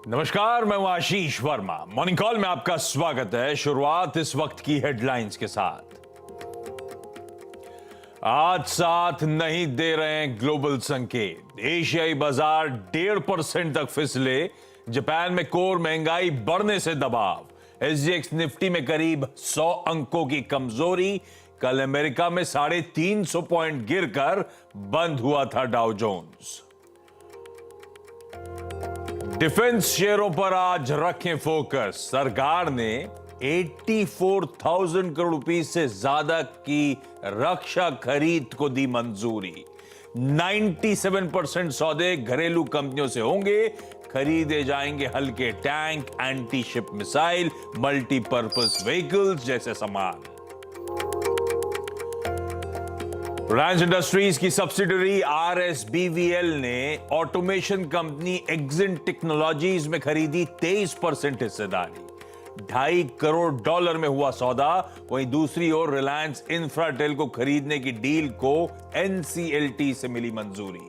नमस्कार, मैं हूं आशीष वर्मा। मॉर्निंग कॉल में आपका स्वागत है। शुरुआत इस वक्त की हेडलाइंस के साथ। आज साथ नहीं दे रहे हैं ग्लोबल संकेत। एशियाई बाजार 1.5% तक फिसले। जापान में कोर महंगाई बढ़ने से दबाव। एसजीएक्स निफ्टी में करीब 100 अंकों की कमजोरी। कल अमेरिका में 350 पॉइंट गिरकर बंद हुआ था डाउ जोन्स। डिफेंस शेयरों पर आज रखें फोकस। सरकार ने 84,000 करोड़ रुपीस से ज्यादा की रक्षा खरीद को दी मंजूरी। 97% सौदे घरेलू कंपनियों से होंगे। खरीदे जाएंगे हल्के tank, anti ship missile, multipurpose vehicles जैसे सामान। रिलायंस इंडस्ट्रीज की सब्सिडरी आरएसबीवीएल ने ऑटोमेशन कंपनी एक्जिन टेक्नोलॉजीज में खरीदी 23% हिस्सेदारी। $2.5 करोड़ में हुआ सौदा। वहीं दूसरी ओर रिलायंस इंफ्राटेल को खरीदने की डील को एनसीएलटी से मिली मंजूरी।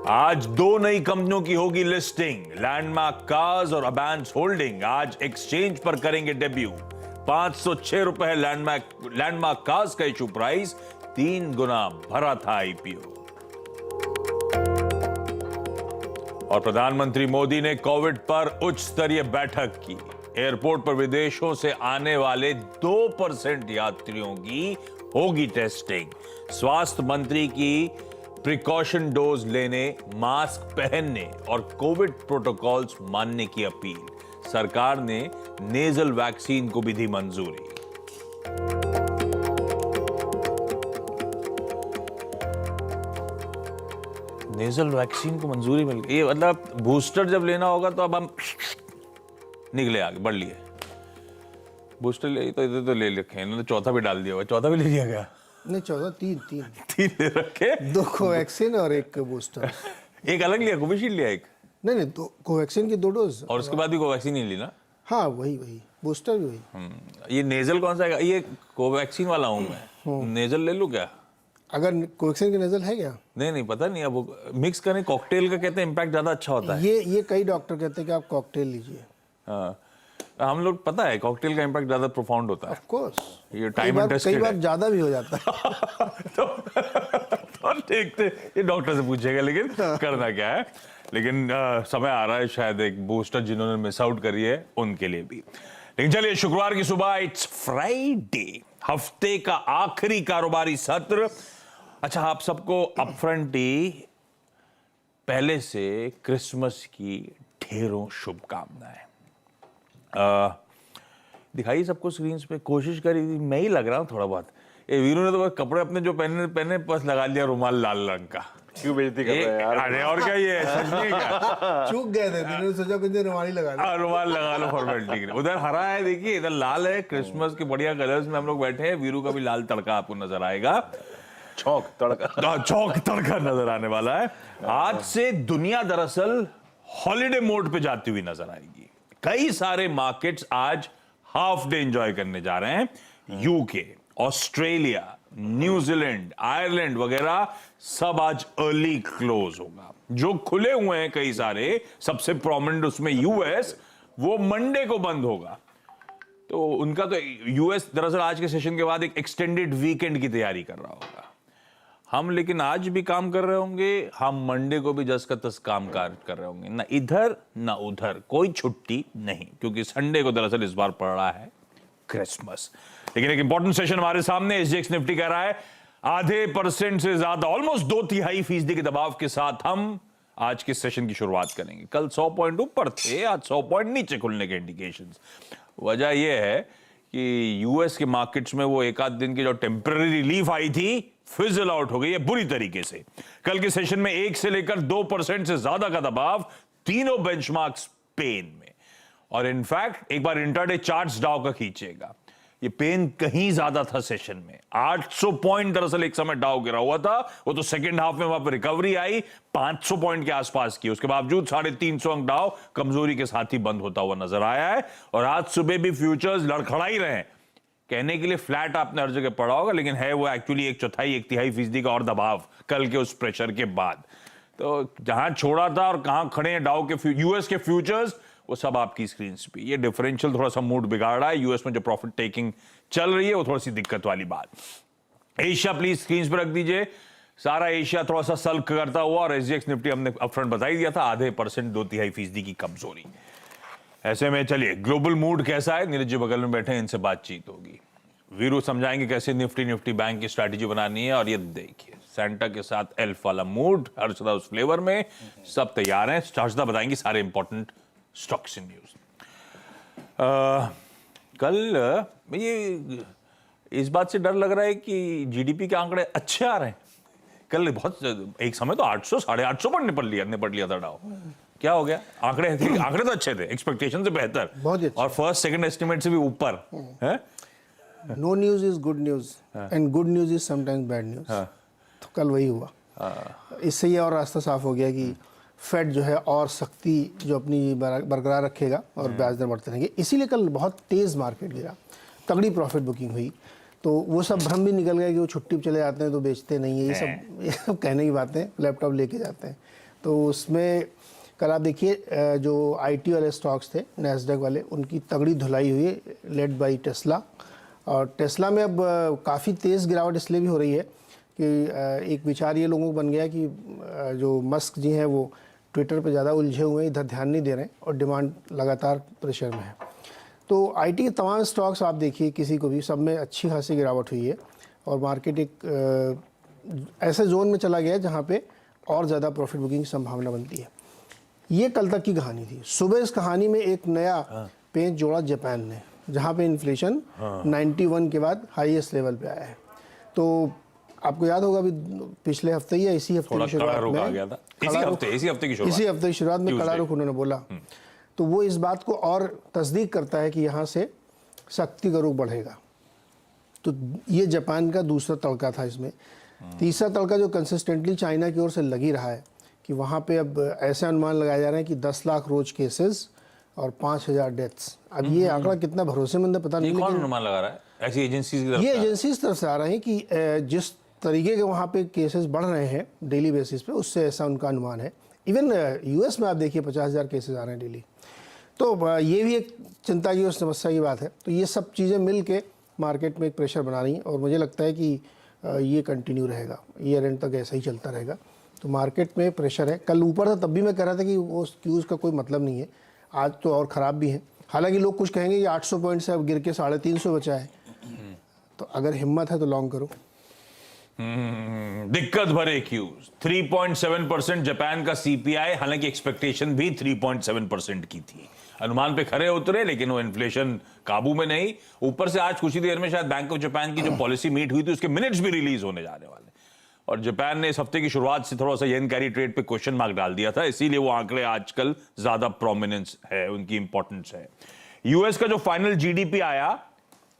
आज 2 नई कंपनियों की होगी लिस्टिंग। लैंडमार्क कार्स और अबांस होल्डिंग आज एक्सचेंज पर करेंगे डेब्यू। 506 रुपए लैंडमार्क कार्स का इशू प्राइस, 3 गुना भरा था आईपीओ। और प्रधानमंत्री मोदी ने कोविड पर उच्च स्तरीय बैठक की। एयरपोर्ट पर विदेशों से आने वाले 2% यात्रियों की होगी टेस्टिंग। स्वास्थ्य मंत्री की प्रिकॉशन डोज लेने, मास्क पहनने और कोविड प्रोटोकॉल्स मानने की अपील। सरकार ने नेजल वैक्सीन को भी दी मंजूरी। नेजल वैक्सीन को मंजूरी मिल गई। ये मतलब बूस्टर जब लेना होगा तो अब हम निकले आगे बढ़ लिए। बूस्टर ले तो इधर तो ले रखे, इन्होंने चौथा भी डाल दिया हुआ। चौथा भी ले लिया गया? नहीं, 14 तीन ले रखे। 2 कोवैक्सीन और 1 बूस्टर। एक अलग लिया, कोविशील्ड लिया एक? नहीं, 2 कोवैक्सीन की 2 डोज। और उसके बाद भी कोवैक्सीन ही ली ना? हाँ, वही बूस्टर भी वही। ये नेजल कौन सा है? ये कोवैक्सीन वाला हूं मैं। नेजल ले लूं क्या? अगर कोवैक्सीन की नेजल है क्या? नहीं पता नहीं। अब मिक्स करें, कॉकटेल का कहते हैं इम्पैक्ट ज्यादा अच्छा होता है। ये कई डॉक्टर कहते हैं कि आप कॉकटेल लीजिए। हाँ, हम लोग पता है कॉकटेल का इम्पैक्ट ज्यादा प्रोफाउंड होता है। ऑफ कोर्स, ये टाइम एंड टेस्टेड है। कई बार ज्यादा भी हो जाता है। तो देखते, ये डॉक्टर से पूछेगा लेकिन करना क्या है। लेकिन समय आ रहा है शायद एक बूस्टर जिन्होंने मिस आउट करी है उनके लिए भी। लेकिन चलिए, शुक्रवार की सुबह, इट्स फ्राइडे, हफ्ते का आखिरी कारोबारी सत्र। अच्छा, आप सबको अपफ्रंट ही पहले से क्रिसमस की ढेरों शुभकामनाएं। दिखाइए सबको स्क्रीन पे। कोशिश करी थी, मैं ही लग रहा हूं थोड़ा बहुत। ये वीरू ने तो बस कपड़े अपने जो पहने बस लगा लिया रुमाल लाल रंग का। क्यों बेइज्जती कर रहे हैं यार? अरे और क्या, ये सच नहीं क्या? चूक गए थे, मैंने सोचा कुछ रुमाल ही लगा लो। रुमाल लगा लो फॉर्मेलिटी के लिए। उधर हरा है देखिए, इधर लाल है। क्रिसमस के बढ़िया कलर्स में हम लोग बैठे हैं। वीरू का भी लाल तड़का आपको नजर आएगा। चौक तड़का नजर आने वाला है। आज से दुनिया दरअसल हॉलिडे मोड पे जाती हुई नजर आएगी। कई सारे मार्केट्स आज हाफ डे एंजॉय करने जा रहे हैं। यूके, ऑस्ट्रेलिया, न्यूजीलैंड, आयरलैंड वगैरह सब आज अर्ली क्लोज होगा। जो खुले हुए हैं कई सारे, सबसे प्रोमिनेंट उसमें यूएस, वो मंडे को बंद होगा। तो उनका तो यूएस दरअसल आज के सेशन के बाद एक एक्सटेंडेड वीकेंड की तैयारी कर रहा होगा। हम लेकिन आज भी काम कर रहे होंगे। हम मंडे को भी जस का तस काम काज कर रहे होंगे। ना इधर ना उधर, कोई छुट्टी नहीं, क्योंकि संडे को दरअसल इस बार पड़ रहा है क्रिसमस। लेकिन एक इंपॉर्टेंट सेशन हमारे सामने। एसजीएक्स निफ्टी कह रहा है 0.5% से ज्यादा, ऑलमोस्ट 2/3% के दबाव के साथ हम आज के सेशन की शुरुआत करेंगे। कल 100 पॉइंट ऊपर थे, आज 100 पॉइंट नीचे खुलने के इंडिकेशंस। वजह यह है कि यूएस के मार्केट्स में वो एक आध दिन की जो टेम्पररी रिलीफ आई थी, फिजल आउट हो गई है बुरी तरीके से। कल के सेशन में 1 से लेकर 2% से ज्यादा का दबाव तीनों बेंचमार्क्स पेन में। और इनफैक्ट एक बार इंट्राडे चार्ट्स डाउ का खींचेगा, ये पेन कहीं ज्यादा था सेशन में। 800 पॉइंट दरअसल एक समय डाउ गिरा हुआ था। वो तो सेकंड हाफ में वहां पर रिकवरी आई, 500 पॉइंट के आसपास की। उसके बावजूद 350 अंक डाउ कमजोरी के साथ ही बंद होता हुआ नजर आया है। और आज सुबह भी फ्यूचर्स लड़खड़ा ही रहे। कहने के लिए फ्लैट आपने हर जगह पढ़ा होगा, लेकिन है वो एक्चुअली 1/4 1/3% का और दबाव कल के उस प्रेशर के बाद। तो जहां छोड़ा था और कहां खड़े हैं डाउ के यूएस के फ्यूचर्स, वो सब आपकी स्क्रीन पे। ये डिफरेंशियल थोड़ा सा मूड बिगाड़ रहा है। यूएस में जो प्रॉफिट टेकिंग चल रही है वो थोड़ी सी दिक्कत वाली बात। एशिया प्लीज स्क्रीन पर रख दीजिए। सारा एशिया थोड़ा सा सल्क करता हुआ, और एसजीएक्स निफ्टी हमने अपफ्रंट बता ही दिया था, आधे % 2.3% की कमजोरी। ऐसे में चलिए ग्लोबल मूड कैसा है, नीरज जी बगल में बैठे हैं, इनसे बातचीत होगी। वीरू समझाएंगे कैसे निफ्टी बैंक की स्ट्रैटेजी बनानी है। और ये देखिए सेंटा के साथ एल्फ वाला मूड, हर्षदा उस फ्लेवर में, सब तैयार हैं। हर्षदा बताएंगी सारे इंपॉर्टेंट स्टॉक्स इन न्यूज। कल ये इस बात से डर लग रहा है कि जीडीपी के आंकड़े अच्छे आ रहे हैं। कल बहुत एक समय तो 800 850 पर निपट लिया था डाउ। क्या हो गया? आंकड़े तो अच्छे थे, एक्सपेक्टेशन से बेहतर, बहुत अच्छे। और फर्स्ट सेकंड एस्टिमेट से भी ऊपर है। No news is good news and good news is sometimes bad news. तो कल वही हुआ। इससे ये और रास्ता साफ हो गया कि फेड जो है और सख्ती जो अपनी बरकरार रखेगा और ब्याज दर बढ़ते रहेंगे। इसीलिए कल बहुत तेज मार्केट गिरा, तगड़ी प्रॉफिट बुकिंग हुई। तो वो सब भ्रम भी निकल गया कि वो छुट्टी पे चले जाते हैं तो बेचते नहीं है। ये सब कहने की बातें, लैपटॉप लेके जाते हैं। तो उसमें कल आप देखिए जो आईटी वाले स्टॉक्स थे नैस्डैक वाले, उनकी तगड़ी धुलाई हुई है, लेड बाई टेस्ला। और टेस्ला में अब काफ़ी तेज़ गिरावट इसलिए भी हो रही है कि एक विचार ये लोगों को बन गया कि जो मस्क जी हैं वो ट्विटर पे ज़्यादा उलझे हुए हैं, इधर ध्यान नहीं दे रहे हैं, और डिमांड लगातार प्रेशर में है। तो आईटी के तमाम स्टॉक्स आप देखिए, किसी को भी, सब में अच्छी खासी गिरावट हुई है। और मार्केट एक ऐसे जोन में चला गया जहाँ पे और ज़्यादा प्रॉफिट बुकिंग की संभावना बनती है। ये कल तक की कहानी थी। सुबह इस कहानी में एक नया पेंच जोड़ा जापान ने, जहाँ पे इन्फ्लेशन 91 के बाद हाईएस्ट लेवल पे आया है। तो आपको याद होगा अभी पिछले हफ्ते या इसी हफ्ते की शुरुआत में इसी हफ्ते की शुरुआत में कड़ा रुख उन्होंने बोला। तो वो इस बात को और तस्दीक करता है कि यहाँ से सख्ती का रुख बढ़ेगा। तो ये जापान का दूसरा तड़का था इसमें। तीसरा तड़का जो कंसिस्टेंटली चाइना की ओर से लगी रहा है कि वहाँ पे अब ऐसे अनुमान लगाए जा रहे हैं कि 10 लाख रोज केसेस और 5000 डेथ्स। अब ये आंकड़ा कितना भरोसेमंद है पता नहीं, कौन अनुमान लगा रहा है? ऐसी एजेंसीज की तरफ ये एजेंसीज तरफ से आ रहे हैं कि जिस तरीके के वहाँ पे केसेस बढ़ रहे हैं डेली बेसिस पे, उससे ऐसा उनका अनुमान है। इवन यूएस में आप देखिए 50,000 केसेस आ रहे हैं डेली। तो ये भी एक चिंता की और समस्या की बात है। तो ये सब चीज़ें मिल के मार्केट में एक प्रेशर बना रही हैं, और मुझे लगता है कि ये कंटिन्यू रहेगा, ईयर एंड तक ऐसा ही चलता रहेगा। तो मार्केट में प्रेशर है। कल ऊपर था तब भी मैं कह रहा था कि वो क्यूज़ का कोई मतलब नहीं है। आज तो और ख़राब भी है। हालांकि लोग कुछ कहेंगे कि 800 पॉइंट से अब गिर के 350 बचा है। तो अगर हिम्मत है तो लॉन्ग करो। दिक्कत भरे क्यूज। 3.7% जापान का सीपीआई, हालांकि एक्सपेक्टेशन भी 3.7% की थी। अनुमान पे खरे उतरे, लेकिन वो इन्फ्लेशन काबू में नहीं। ऊपर से आज कुछ ही देर में शायद बैंक ऑफ जापान की जो पॉलिसी मीट हुई थी उसके मिनट्स भी रिलीज होने जाने वाले। और जापान ने इस हफ्ते की शुरुआत से थोड़ा सा येन कैरी ट्रेड पे क्वेश्चन मार्क डाल दिया था, इसीलिए वो आंकड़े आजकल ज्यादा प्रोमिनेंस है, उनकी इंपॉर्टेंस है। यूएस का जो फाइनल जीडीपी आया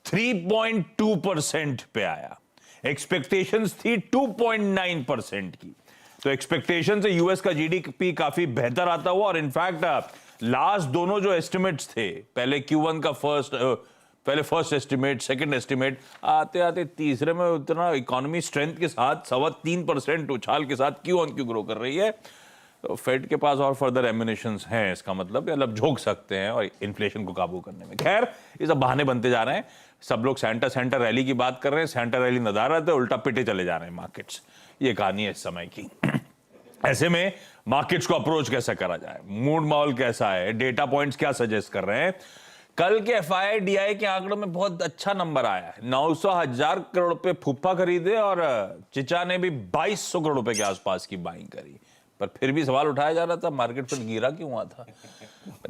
3.2% पे आया। एक्सपेक्टेशंस थी 2.9% की। तो एक्सपेक्टेशन से यूएस का जीडीपी काफी बेहतर आता हुआ। और इनफैक्ट लास्ट दोनों जो एस्टिमेट्स थे, पहले Q1 का फर्स्ट एस्टिमेट, सेकंड एस्टिमेट, आते आते तीसरे में उतना इकोनॉमी स्ट्रेंथ के साथ 3.25% उछाल के साथ Q-on-Q ग्रो कर रही है। तो फेड के पास और फर्दर एमिनेशंस हैं, इसका मतलब झोंक सकते हैं और इन्फ्लेशन को काबू करने में। खैर ये सब बहाने बनते जा रहे हैं। सब लोग सेंटा रैली की बात कर रहे हैं, सेंटा रैली नदारत है, उल्टा पिटे चले जा रहे हैं मार्केट्स। ये कहानी है इस समय की। ऐसे में मार्केट्स को अप्रोच कैसे करा जाए, मूड माहौल कैसा है, डेटा पॉइंट्स क्या सजेस्ट कर रहे हैं। कल के FII-DI के आंकड़ों में बहुत अच्छा नंबर आया है। 900,000 करोड़ पे फूफा खरीदे और चिचा ने भी 2200 करोड़ रुपए के आसपास की बाइंग करी। पर फिर भी सवाल उठाया जा रहा था मार्केट पर गिरा क्यों हुआ था।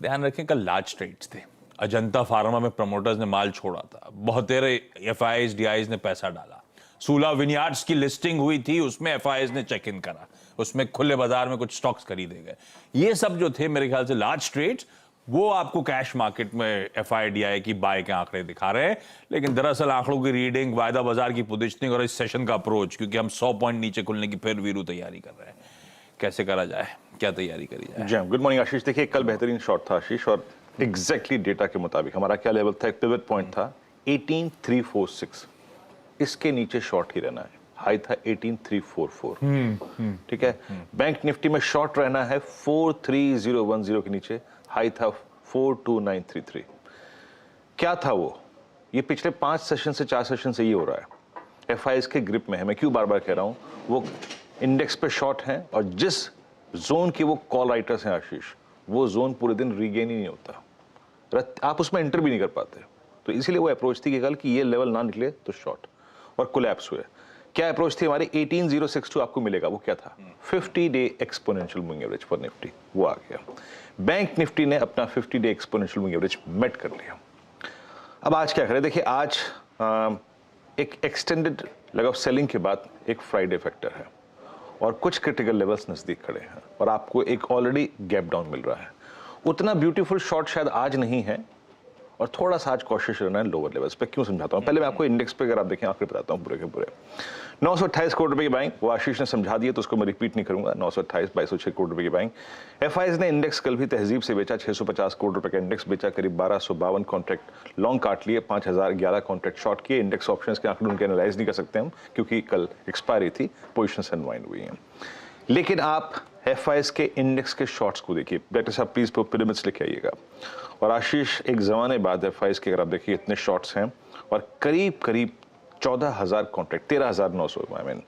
ध्यान रखें कल लार्ज ट्रेड्स थे। अजंता फार्मा में प्रमोटर्स ने माल छोड़ा था, बहुत तेरे FIIs-DIs ने पैसा डाला। सूला विनियार्ड्स की लिस्टिंग हुई थी, उसमें FIIs ने चेक इन करा, उसमें खुले बाजार में कुछ स्टॉक्स खरीदे गए। ये सब जो थे मेरे ख्याल से लार्ज ट्रेड्स, वो आपको कैश मार्केट में FII-DI की बाय के आंकड़े दिखा रहे हैं। लेकिन दरअसल आंकड़ों की रीडिंग, वायदा बाजार की पोजीशनिंग और इस सेशन का अप्रोच, क्योंकि हम 100 पॉइंट नीचे खुलने की फिर वीरू तैयारी कर रहे हैं, कैसे करा जाए, क्या तैयारी करी जाए। जी गुड मॉर्निंग आशीष। देखिए कल बेहतरीन शॉट था आशीष, और एग्जैक्टली डेटा के मुताबिक हमारा क्या लेवल था, एक पिवट पॉइंट था 18346। इसके नीचे शॉर्ट ही रहना है। हाई था 18344। ठीक है, बैंक निफ्टी में शॉर्ट रहना है 43010 के नीचे, हाई था 42933। क्या था वो? ये पिछले 5 सेशन से 4 सेशन से ये हो रहा है, एफआईएस के ग्रिप में है। मैं क्यों बार बार कह रहा हूं, वो इंडेक्स पे शॉर्ट हैं और जिस जोन के वो कॉल राइटर्स हैं आशीष, वो जोन पूरे दिन रीगेन ही नहीं होता, आप उसमें एंटर भी नहीं कर पाते। तो इसीलिए वो अप्रोच थी कि कल कि ये लेवल ना निकले तो शॉर्ट, और कोलैप्स हुए। क्या अप्रोच थी हमारी? 18062 आपको मिलेगा, वो क्या था? 50 day exponential moving average for Nifty, वो आ गया। बैंक निफ्टी ने अपना 50 day exponential moving average met कर लिया। अब आज क्या करें? देखिए आज एक एक्सटेंडेड लेग ऑफ सेलिंग के बाद एक फ्राइडे फैक्टर है और कुछ क्रिटिकल लेवल्स नजदीक खड़े हैं और आपको एक ऑलरेडी गैप डाउन मिल रहा है। उतना ब्यूटीफुल शॉट शायद आज नहीं है और थोड़ा सा आज कॉशियस रहना है लोअर लेवल्स पे। क्यों समझाता हूं, पहले मैं आपको इंडेक्स पे अगर आप देखें आंकड़े बताता हूं पूरे के पूरे। 928 करोड़ रुपए की बाइंग, वो आशीष ने समझा दिया तो उसको मैं रिपीट नहीं करूंगा। 928 2206 करोड़ रुपए की बाइंग। एफआईएस ने इंडेक्स कल भी तहजीब से बेचा, 650 करोड़ रुपए का इंडेक्स बेचा, करीब 1252 कॉन्ट्रैक्ट लॉन्ग काट लिए, 5011 कॉन्ट्रैक्ट शॉर्ट किए। इंडेक्स ऑप्शंस के आंकड़े उनके एनालाइज नहीं कर सकते हम क्योंकि कल एक्सपायरी थी, पोजिशंस अनवाइंड हुई हैं। लेकिन आप एफआईएस के इंडेक्स के शॉर्ट्स को देखिए। डायरेक्टर साहब प्लीज पिरामिड्स लेके आइएगा। और आशीष एक जमाने बाद एफआईएस के अगर आप देखिए इतने शॉर्ट्स हैं और करीब करीब 14,000 कॉन्ट्रैक्ट, 13,900 आई मीन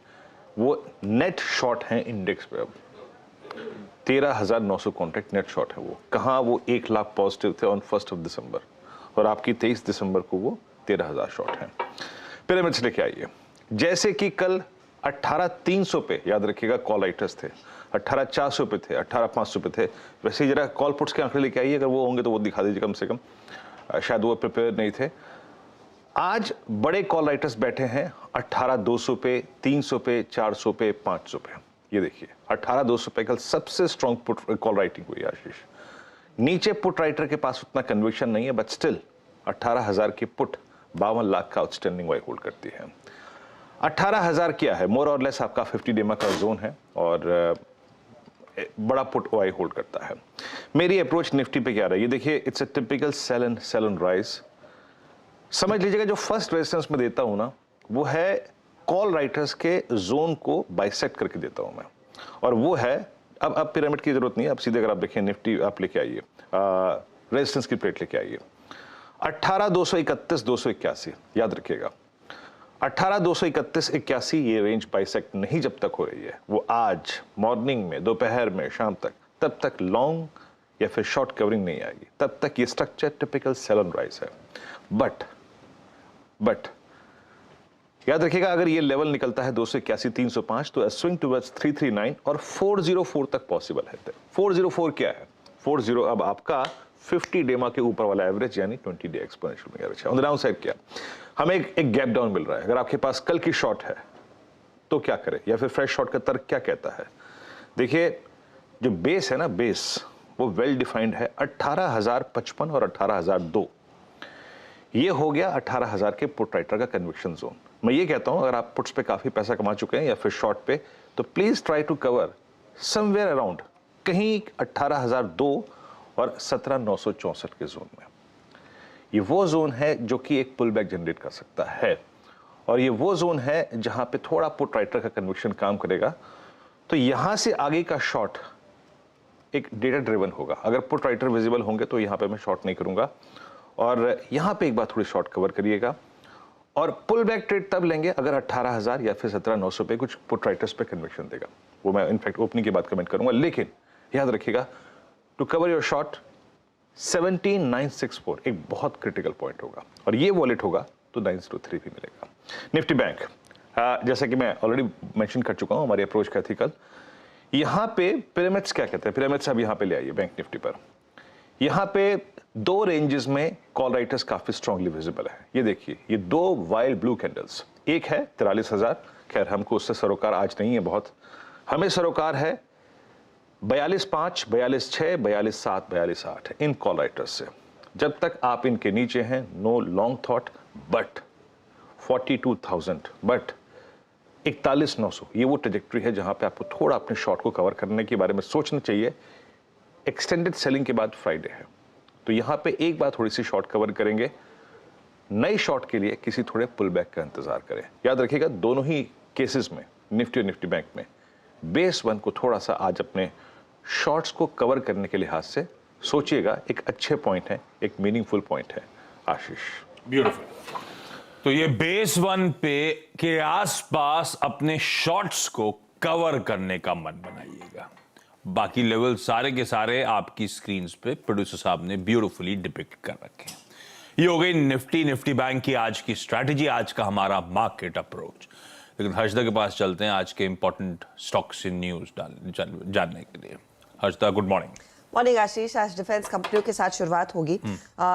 वो नेट शॉर्ट हैं इंडेक्स पे। अब 13,900 कॉन्ट्रैक्ट नेट शॉर्ट है। वो कहाँ? वो 1 लाख पॉजिटिव थे ऑन 1 दिसंबर और आपकी 23 दिसंबर को वो 13,000 शॉर्ट हैं। पिरामिड्स लेके आइए। जैसे कि कल 18,300 पे याद रखिएगा कॉल राइटर्स थे, 18,400 पे थे, 18,500 पे थे। वैसे ही जरा कॉल पुट्स के आंकड़े लेके आइए, अगर वो होंगे तो वो दिखा दीजिए कम से कम, शायद वो प्रिपेयर नहीं थे। आज बड़े कॉल राइटर्स बैठे हैं 18,200 पे, 300 पे, 400 पे, 500 पे। ये देखिए 18,200 पे कल सबसे स्ट्रॉन्ग पुट कॉल राइटिंग हुई आशीष। नीचे पुट राइटर के पास उतना कन्विक्शन नहीं है, बट स्टिल 18,000 की पुट 52 लाख का आउटस्टैंडिंग वाई होल्ड करती है। 18,000 क्या है? मोर और लेस आपका 50 डेमा का जोन है और बड़ा पुट वाई होल्ड करता है। मेरी अप्रोच निफ्टी पे क्या रही है? देखिए it's a typical sell and rise. समझ लीजिएगा जो फर्स्ट रेजिस्टेंस में देता हूं ना, वो है कॉल राइटर्स के जोन को बाइसेक्ट करके देता हूं मैं, और वो है अब पिरामिड की जरूरत नहीं है। अब सीधे अगर आप देखें निफ्टी आप लेके आइए, रेजिस्टेंस की प्लेट लेके आइए 18,231 281, याद रखिएगा 18,231 81। ये रेंज बाइसेक्ट नहीं जब तक हो रही है, वो आज मॉर्निंग में, दोपहर में, शाम तक, तब तक लॉन्ग या फिर शॉर्ट कवरिंग नहीं आएगी, तब तक ये structure typical sell on rise है। बट याद रखिएगा अगर ये लेवल निकलता है 281 305 तो स्विंग टुवर्ड्स 339 और 404 तक पॉसिबल है। 404 क्या है? 40 अब आपका 50 डेमा के ऊपर वाला एवरेज यानी 20 डे एक्सपोनेंशियल एवरेज है। ऑन द डाउन साइड क्या? हमें एक गैप डाउन मिल रहा है। अगर आपके पास कल की शॉर्ट है तो क्या करें, या फिर फ्रेश शॉर्ट का तर्क क्या कहता है? देखिए जो बेस है ना, बेस वो वेल डिफाइंड है 18,055 और 18,002। ये हो गया 18,000 के पुट राइटर का कन्विक्शन जोन। मैं ये कहता हूं अगर आप पुट्स पे काफी पैसा कमा चुके हैं या फिर शॉर्ट पे, तो please try to cover somewhere around कहीं 18,002 और 17,964 के जोन में। ये वो जोन है जो कि एक पुल बैक जनरेट कर सकता है और ये वो जोन है जहां पे थोड़ा पुट राइटर का कन्विक्शन काम करेगा। तो यहां से आगे का शॉर्ट एक डेटा ड्रिवन होगा। अगर पुट राइटर विजिबल होंगे तो यहां पे मैं शॉर्ट नहीं करूंगा और यहां पे एक बार थोड़ी शॉर्ट कवर करिएगा और पुल बैक ट्रेड तब लेंगे अगर 18,000 या फिर 17,900 पे कुछ पुट राइटर्स पे कन्विक्शन देगा। वो मैं इनफैक्ट ओपनिंग के बाद कमेंट करूंगा। लेकिन याद रखिएगा टू कवर योर शॉर्ट 17,964 एक बहुत क्रिटिकल पॉइंट होगा और ये वॉलेट होगा तो 903 भी मिलेगा। निफ्टी बैंक जैसा कि मैं ऑलरेडी मेंशन कर चुका हूं, हमारी अप्रोच क्या थी कल। यहां पे पिरामिड्स क्या कहते हैं? पिरामिड्स अब यहां पे ले आइए बैंक निफ्टी पर। यहां पे दो रेंजेस में कॉल राइटर्स काफी स्ट्रांगली विजिबल है। ये देखिए ये दो वाइल्ड ब्लू कैंडल्स, एक है 43,000, खैर हमको उससे सरोकार आज नहीं है बहुत, हमें सरोकार है 42.5, 42.6, 42.7, 42.8 इन कॉल राइटर्स से। जब तक आप इनके नीचे हैं no long thought, but 42,000 but 41,900 ये वो ट्रेजेक्टरी है जहां पे आपको थोड़ा अपने शॉर्ट को कवर करने के बारे में सोचना चाहिए। एक्सटेंडेड सेलिंग के बाद फ्राइडे है तो यहां पे एक बार थोड़ी सी शॉर्ट कवर करेंगे। नई शॉर्ट के लिए किसी थोड़े पुल बैक का इंतजार करें। याद रखिएगा दोनों ही केसेस में निफ्टी और निफ्टी बैंक में बेस 1 को थोड़ा सा आज अपने शॉर्ट्स को कवर करने के लिहाज से सोचिएगा, एक अच्छे पॉइंट है, एक मीनिंगफुल पॉइंट है आशीष। ब्यूटीफुल। तो ये बेस 1 पे के आसपास अपने शॉर्ट्स को कवर करने का मन बनाइएगा। बाकी लेवल सारे के सारे आपकी स्क्रीन पे प्रोड्यूसर साहब ने ब्यूटीफुली डिपिक्ट कर रखे हैं। ये हो गई निफ्टी बैंक की आज की स्ट्रैटेजी, आज का हमारा मार्केट अप्रोच। लेकिन हर्षदा के पास चलते हैं आज के इंपॉर्टेंट स्टॉक्स इन न्यूज जानने के लिए। Harshada, good morning. मॉर्निंग आशीष। आज डिफेंस कंपनियों के साथ शुरुआत होगी।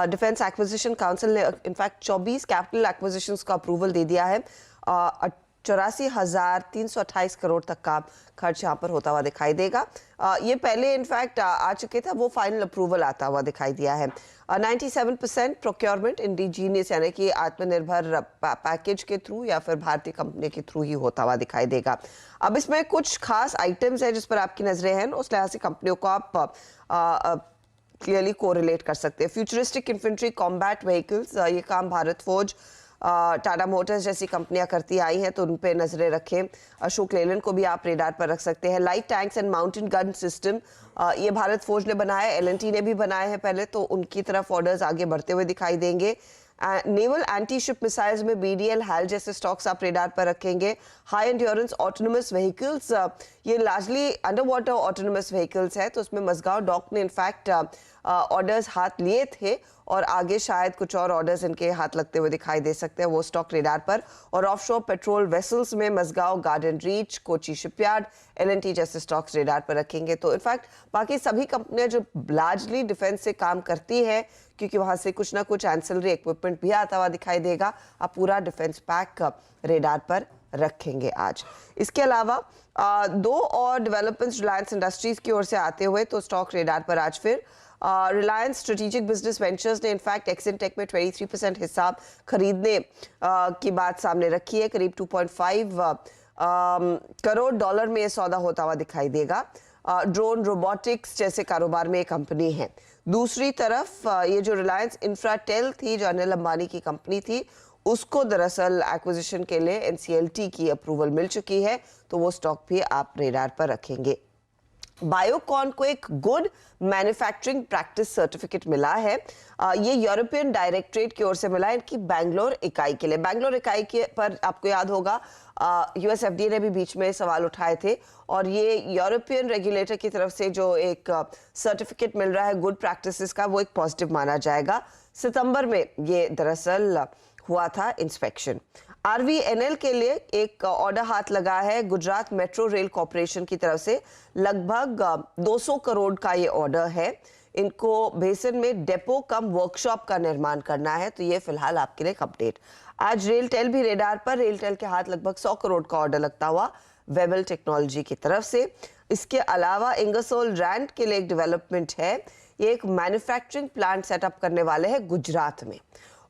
डिफेंस एक्विजिशन काउंसिल ने इनफैक्ट 24 कैपिटल एक्विजिशंस का अप्रूवल दे दिया है। 84,328 करोड़ तक का खर्च यहाँ पर होता हुआ दिखाई देगा। ये पहले इनफैक्ट आ चुके थे, वो फाइनल अप्रूवल आता हुआ दिखाई दिया है। 97% प्रोक्योरमेंट इंडिजीनियस यानी कि आत्मनिर्भर पैकेज के थ्रू या फिर भारतीय कंपनी के थ्रू ही होता हुआ दिखाई देगा। अब इसमें कुछ खास आइटम्स हैं जिस पर आपकी नजरें हैं, उस लिहाज से कंपनियों को आप क्लियरली कोरिलेट कर सकते हैं। फ्यूचरिस्टिक इन्फेंट्री कॉम्बैट व्हीकल्स, ये काम भारत फौज, टाटा मोटर्स जैसी कंपनियां करती आई हैं, तो उन पे नजरें रखें। अशोक लेलैंड को भी आप रेडार पर रख सकते हैं। Light tanks and mountain gun system, ये भारत फौज ने बनाया, एलएनटी ने भी बनाए हैं पहले, तो उनकी तरफ ऑर्डर्स आगे बढ़ते हुए दिखाई देंगे। नेवल एंटी शिप मिसाइल्स में बीडीएल, हैल जैसे स्टॉक्स आप रेडार पर रखेंगे। हाई एंड्योरेंस ऑटोनोमस व्हीकल्स, ये largely under water autonomous vehicles है, तो उसमें मसगांव डॉक ने इनफैक्ट ऑर्डर्स हाथ लिए थे और आगे शायद कुछ और ऑर्डर्स इनके हाथ लगते हुए दिखाई दे सकते हैं, वो स्टॉक रेडार पर। और ऑफशोर पेट्रोल वेसल्स में Mazagon, garden reach, Kochi shipyard, L and T जैसे स्टॉक्स रेडार पर रखेंगे। तो इनफैक्ट बाकी सभी कंपनियां जो लार्जली डिफेंस से काम करती है, क्योंकि वहां से कुछ ना कुछ एंसिलरी इक्विपमेंट भी आता हुआ दिखाई देगा, आप पूरा डिफेंस पैक रेडार पर रखेंगे आज। इसके अलावा दो और डेवलपमेंट्स रिलायंस इंडस्ट्रीज की ओर से आते हुए, तो स्टॉक रेडार पर आज फिर रिलायंस स्ट्रेटेजिक बिजनेस वेंचर्स ने इनफैक्ट एक्सिन टेक में 23% हिस्सा खरीदने की बात सामने रखी है। करीब 2.5 करोड़ डॉलर में यह सौदा होता हुआ दिखाई देगा। ड्रोन रोबोटिक्स जैसे कारोबार में एक कंपनी है। दूसरी तरफ ये जो रिलायंस इंफ्राटेल थी, जो अनिल अंबानी की कंपनी थी, उसको दरअसल एक्विजिशन के लिए एनसीएलटी की अप्रूवल मिल चुकी है, तो वो स्टॉक भी आप रेडार पर रखेंगे। बायोकॉन को एक गुड मैन्युफैक्चरिंग प्रैक्टिस सर्टिफिकेट मिला है। ये यूरोपियन डायरेक्टरेट की ओर से मिला है इनकी बैंगलोर इकाई के लिए। बैंगलोर इकाई के पर आपको याद होगा यूएस एफडीए ने भी बीच में सवाल उठाए थे, और ये यूरोपियन रेगुलेटर की तरफ से जो एक सर्टिफिकेट मिल रहा है गुड प्रैक्टिसेस का, वो एक पॉजिटिव माना जाएगा। सितंबर में ये दरअसल हुआ था इंस्पेक्शन। आरवीएनएल के लिए एक ऑर्डर हाथ लगा है गुजरात मेट्रो रेल कॉर्पोरेशन की तरफ से। लगभग 200 करोड़ का ये ऑर्डर है। इनको बेसन में डेपो कम वर्कशॉप का निर्माण करना है, तो ये फिलहाल आपके लिए एक अपडेट। आज रेलटेल भी रेडार पर, रेलटेल के हाथ लगभग 100 करोड़ का ऑर्डर लगता हुआ वेबल टेक्नोलॉजी की तरफ से। इसके अलावा इंगरसोल रैंड के लिए एक डेवलपमेंट है, ये एक मैन्युफैक्चरिंग प्लांट सेटअप करने वाले हैं गुजरात में,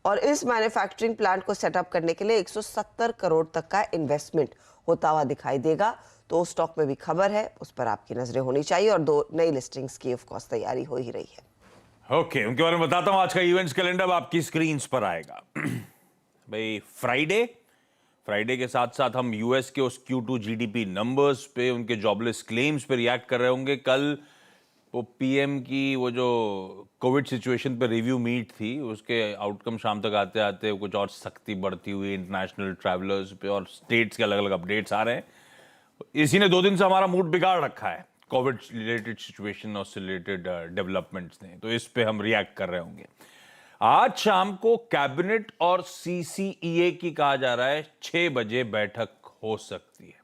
और इस मैन्युफैक्चरिंग प्लांट को सेटअप करने के लिए 170 करोड़ तक का इन्वेस्टमेंट होता हुआ दिखाई देगा। तो स्टॉक में भी खबर है, उस पर आपकी नजरें होनी चाहिए, और 2 नई लिस्टिंग्स की ऑफ कोर्स तैयारी हो ही रही है। ओके, उनके बारे में बताता हूं। आज का इवेंट्स कैलेंडर आपकी स्क्रीन पर आएगा। भाई फ्राइडे के साथ साथ हम यूएस के उस Q2 जीडीपी नंबर्स पे, उनके जॉबलेस क्लेम्स पे रिएक्ट कर रहे होंगे। कल वो पीएम की वो जो कोविड सिचुएशन पे रिव्यू मीट थी, उसके आउटकम शाम तक आते आते कुछ और सख्ती बढ़ती हुई इंटरनेशनल ट्रैवलर्स पे, और स्टेट्स के अलग अलग अपडेट्स आ रहे हैं। इसी ने 2 दिन से हमारा मूड बिगाड़ रखा है, कोविड रिलेटेड सिचुएशन और रिलेटेड डेवलपमेंट्स ने, तो इस पे हम रिएक्ट कर रहे होंगे। आज शाम को कैबिनेट और सीसीईए की कहा जा रहा है 6 बजे बैठक हो सकती है,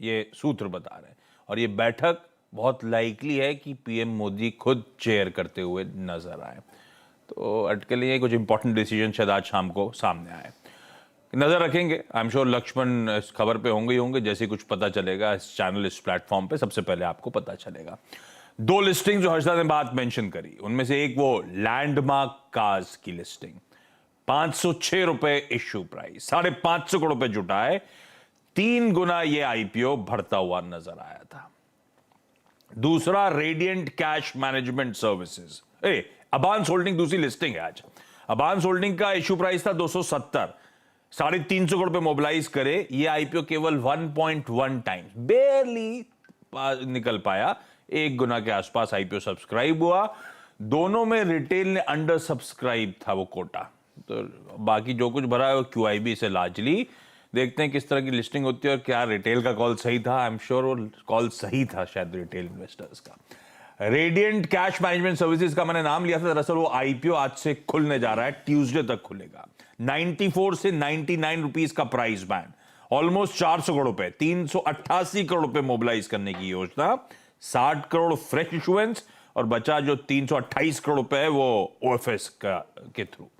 ये सूत्र बता रहे हैं। और ये बैठक बहुत लाइकली है कि पीएम मोदी खुद चेयर करते हुए नजर आए, तो अटके लिए कुछ इंपॉर्टेंट डिसीजन शायद आज शाम को सामने आए। नजर रखेंगे। आई एम श्योर लक्ष्मण इस खबर पे होंगे ही होंगे। जैसे कुछ पता चलेगा इस चैनल, इस प्लेटफॉर्म पे, सबसे पहले आपको पता चलेगा। 2 लिस्टिंग जो हर्षदा ने बात मेंशन करी, उनमें से एक वो लैंडमार्क कार्स की लिस्टिंग, 506 रुपए इश्यू प्राइस, 550 करोड़ रुपए जुटा है, 3 गुना ये आईपीओ बढ़ता हुआ नजर आया था। दूसरा radiant cash management services, Abans holding दूसरी लिस्टिंग है आज। अबांस होल्डिंग का इश्यू प्राइस था 270, 350 करोड़ पे मोबिलाइज करे, ये आईपीओ केवल 1.1 टाइम्स बेयरली निकल पाया, 1 गुना के आसपास आईपीओ सब्सक्राइब हुआ। दोनों में रिटेल ने अंडर सब्सक्राइब था वो कोटा, तो बाकी जो कुछ भरा है वो क्यूआईबी से लार्जली। देखते हैं किस तरह की लिस्टिंग होती है और क्या रिटेल का कॉल सही था। आई एम श्योर वो कॉल सही था शायद रिटेल इन्वेस्टर्स का। रेडिएंट कैश मैनेजमेंट सर्विसेज का मैंने नाम लिया था, दरअसल वो आईपीओ आज से खुलने जा रहा है, ट्यूसडे तक खुलेगा। 94 से 99 रुपीस का प्राइस बैंड, ऑलमोस्ट 400 करोड़ रुपए, 388 करोड़ रुपए मोबिलाइज करने की योजना, 60 करोड़ फ्रेश इशुएंस और बचा जो 328 करोड़ रुपए है वो ओएफएस के थ्रू।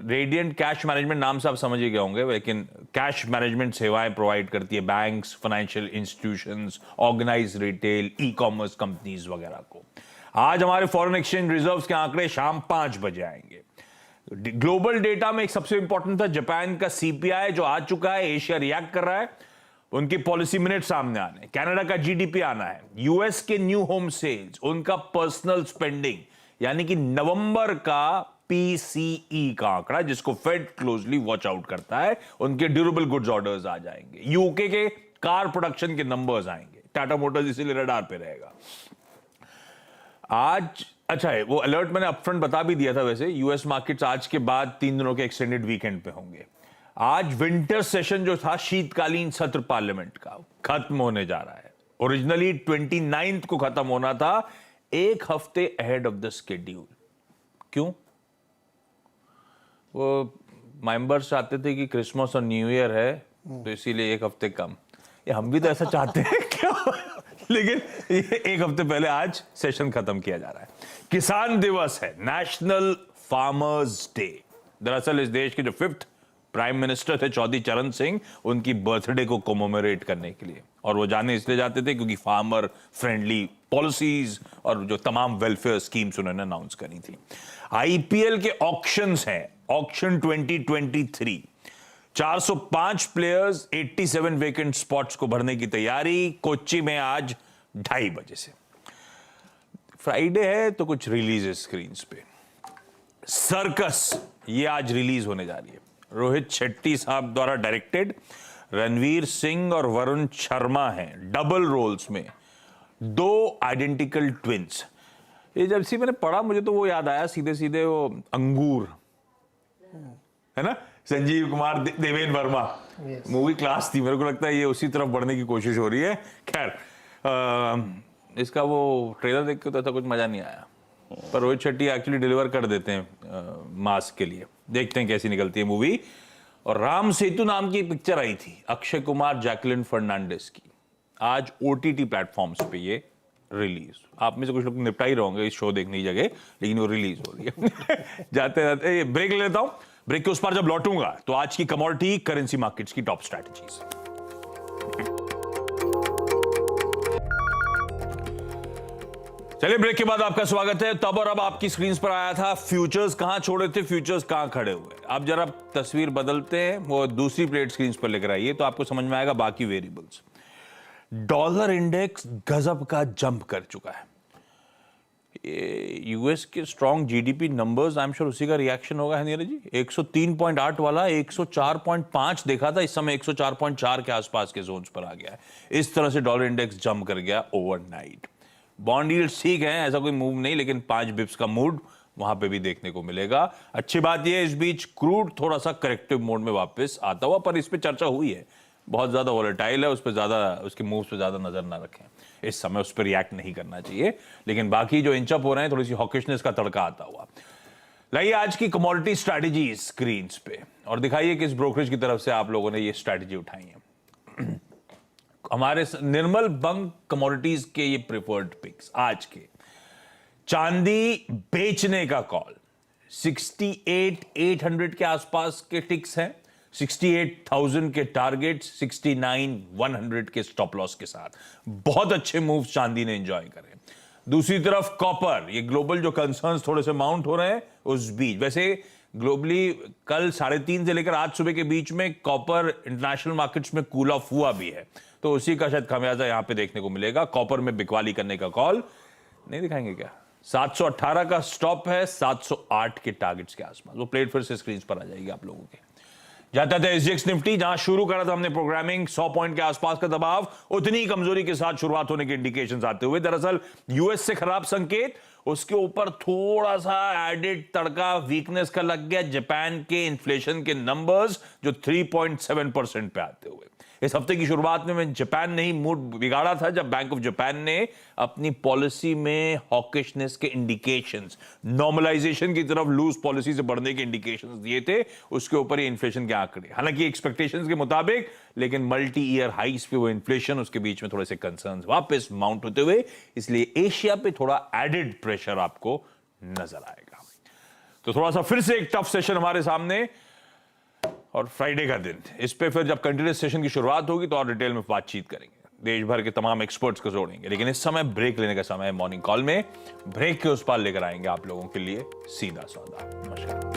रेडिएंट कैश मैनेजमेंट नाम से आप समझ ही गए होंगे, लेकिन कैश मैनेजमेंट सेवाएं प्रोवाइड करती है banks, financial institutions, organize retail, e commerce companies वगैरह को। आज हमारे फॉरेन एक्सचेंज रिजर्व्स के आंकड़े शाम 5 बजे आएंगे। ग्लोबल डेटा में एक सबसे इंपॉर्टेंट था जापान का सीपीआई जो आ चुका है, एशिया रिएक्ट कर रहा है, उनकी पॉलिसी मिनट सामने आने, कनाडा का जीडीपी आना है, यूएस के न्यू होम सेल्स, उनका पर्सनल स्पेंडिंग यानी कि नवंबर का पीसीई का आंकड़ा जिसको फेड क्लोजली वॉच आउट करता है, उनके ड्यूरेबल गुड्स ऑर्डर्स आ जाएंगे, यूके के कार प्रोडक्शन के नंबर्स आएंगे, टाटा मोटर्स इसीलिए रडार पे रहेगा आज। अच्छा है वो अलर्ट मैंने अपफ्रंट बता भी दिया था, वैसे यूएस मार्केट्स आज के बाद 3 दिनों के एक्सटेंडेड वीकेंड पे होंगे। आज विंटर सेशन जो था शीतकालीन सत्र पार्लियामेंट का खत्म होने जा रहा है। ओरिजिनली 29 को खत्म होना था, 1 हफ्ते अहेड ऑफ द शेड्यूल। क्यों? वो मेंबर्स चाहते थे कि क्रिसमस और न्यू ईयर है तो इसीलिए 1 हफ्ते कम। ये हम भी तो ऐसा चाहते हैं क्यों? लेकिन ये 1 हफ्ते पहले आज सेशन खत्म किया जा रहा है। किसान दिवस है, नेशनल फार्मर्स डे। दरअसल इस देश के जो 5th प्राइम मिनिस्टर थे चौधरी चरण सिंह, उनकी बर्थडे को कोमोमोरेट करने के लिए, और वो जाने इसलिए जाते थे क्योंकि फार्मर फ्रेंडली पॉलिसीज और जो तमाम वेलफेयर स्कीम्स उन्होंने अनाउंस करी थी। आईपीएल के ऑक्शंस हैं, ऑक्शन 2023, 405 प्लेयर्स, 87 वेकेंट स्पॉट्स को भरने की तैयारी। कोच्चि में आज 2:30 बजे से। फ्राइडे है तो कुछ रिलीज स्क्रीन पे। सर्कस ये आज रिलीज होने जा रही है, रोहित शेट्टी साहब द्वारा डायरेक्टेड। रणवीर सिंह और वरुण शर्मा हैं डबल रोल्स में, 2 आइडेंटिकल ट्विंस। ये जब से मैंने पढ़ा मुझे तो वो याद आया सीधे सीधे वो अंगूर है ना, संजीव कुमार देवेन वर्मा। मूवी क्लास थी, मेरे को लगता है ये उसी तरफ बढ़ने की कोशिश हो रही है। खैर इसका वो ट्रेलर देख के तो ऐसा कुछ मजा नहीं आया, पर रोहित शेट्टी एक्चुअली डिलीवर कर देते हैं मास के लिए। देखते हैं कैसी निकलती है मूवी। और राम सेतु नाम की पिक्चर आई थी अक्षय कुमार जैकलिन फर्नांडिस की, आज ओटीटी प्लेटफॉर्म्स पे ये रिलीज। आप में से कुछ लोग निपटा ही रहोगे इस शो देखने की जगह, लेकिन वो रिलीज हो रही है। जाते जाते ब्रेक ले लेता हूं, ब्रेक के उस पार जब लौटूंगा तो आज की कमोडिटी करेंसी मार्केट्स की टॉप स्ट्रैटेजीज। चलिए ब्रेक के बाद आपका स्वागत है। तब और अब आपकी स्क्रीन पर आया था फ्यूचर्स कहां छोड़े थे, फ्यूचर्स कहां खड़े हुए। अब जरा तस्वीर बदलते हैं, वो दूसरी प्लेट स्क्रीन पर लेकर आइए तो आपको समझ में आएगा बाकी वेरिएबल्स। डॉलर इंडेक्स गजब का जंप कर चुका है। यूएस के strong GDP numbers, I am sure उसी का रिएक्शन होगा है नीरज जी। 103.8 वाला 104.5 देखा था, इस समय 104.4 के आसपास के जोन्स पर आ गया है। इस तरह से डॉलर इंडेक्स जंप कर गया ओवरनाइट। बॉन्ड यील्ड्स ठीक है, ऐसा कोई मूव नहीं, लेकिन 5 बिप्स का मूड वहां पे भी देखने को मिलेगा। अच्छी बात यह है इस बीच क्रूड थोड़ा सा करेक्टिव मोड में वापस आता हुआ, पर इस पे चर्चा हुई है, बहुत ज्यादा वॉलेटाइल है, उस पर ज्यादा, उसके मूव्स पे ज्यादा नजर ना रखें इस समय, उस पर रिएक्ट नहीं करना चाहिए। लेकिन बाकी जो इंचअप हो रहे हैं, थोड़ी सी हॉकिशनेस का तड़का आता हुआ। लाइए आज की कमोडिटी स्ट्रैटेजी स्क्रीन पे, और दिखाइए किस ब्रोकरेज की तरफ से आप लोगों ने ये स्ट्रैटेजी उठाई है। हमारे निर्मल बंग कमोडिटीज के ये प्रिफर्ड पिक्स आज के। चांदी बेचने का कॉल 68,800 के आसपास के टिक्स हैं, 68,000 के टारगेट, 69,100 के स्टॉप लॉस के साथ बहुत अच्छे मूव चांदी ने एंजॉय करे। दूसरी तरफ कॉपर, ये ग्लोबल जो कंसर्न्स थोड़े से माउंट हो रहे हैं उस बीच, वैसे ग्लोबली कल 3:30 से लेकर आज सुबह के बीच में कॉपर इंटरनेशनल मार्केट्स में कूल ऑफ हुआ भी है, तो उसी का शायद खामियाजा यहां पे देखने को मिलेगा। कॉपर में बिकवाली करने का कॉल नहीं दिखाएंगे क्या? 718 का स्टॉप है, 708 के टारगेट्स के आसपास। वो प्लेट फिर से स्क्रीन पर आ जाएगी आप लोगों के। जाता था एसजीएक्स निफ्टी, जहां शुरू करा था हमने प्रोग्रामिंग 100 पॉइंट के आसपास का दबाव, उतनी ही कमजोरी के साथ शुरुआत होने के इंडिकेशंस आते हुए। दरअसल यूएस से खराब संकेत, उसके ऊपर थोड़ा सा एडेड तड़का वीकनेस का लग गया जापान के इन्फ्लेशन के नंबर्स, जो 3.7% पे आते हुए। इस हफ्ते की शुरुआत में जापान ने ही मूड बिगाड़ा था जब बैंक ऑफ जापान ने अपनी पॉलिसी में हॉकिशनेस के इंडिकेशंस, नॉर्मलाइजेशन की तरफ लूज पॉलिसी से बढ़ने के इंडिकेशंस दिए थे। उसके ऊपर ही इन्फ्लेशन के आंकड़े, हालांकि एक्सपेक्टेशंस के मुताबिक, लेकिन मल्टी ईयर हाइस पे वो इन्फ्लेशन, उसके बीच में थोड़े से कंसर्न्स वापस माउंट होते हुए, इसलिए एशिया पे थोड़ा एडेड प्रेशर आपको नजर आएगा। तो थोड़ा सा फिर से एक टफ सेशन हमारे सामने, और फ्राइडे का दिन, इस पे फिर जब कंटिन्यूस सेशन की शुरुआत होगी तो और डिटेल में बातचीत करेंगे, देश भर के तमाम एक्सपर्ट्स को जोड़ेंगे। लेकिन इस समय ब्रेक लेने का समय है मॉर्निंग कॉल में। ब्रेक के उस पार लेकर आएंगे आप लोगों के लिए सीधा सौदा। नमस्कार।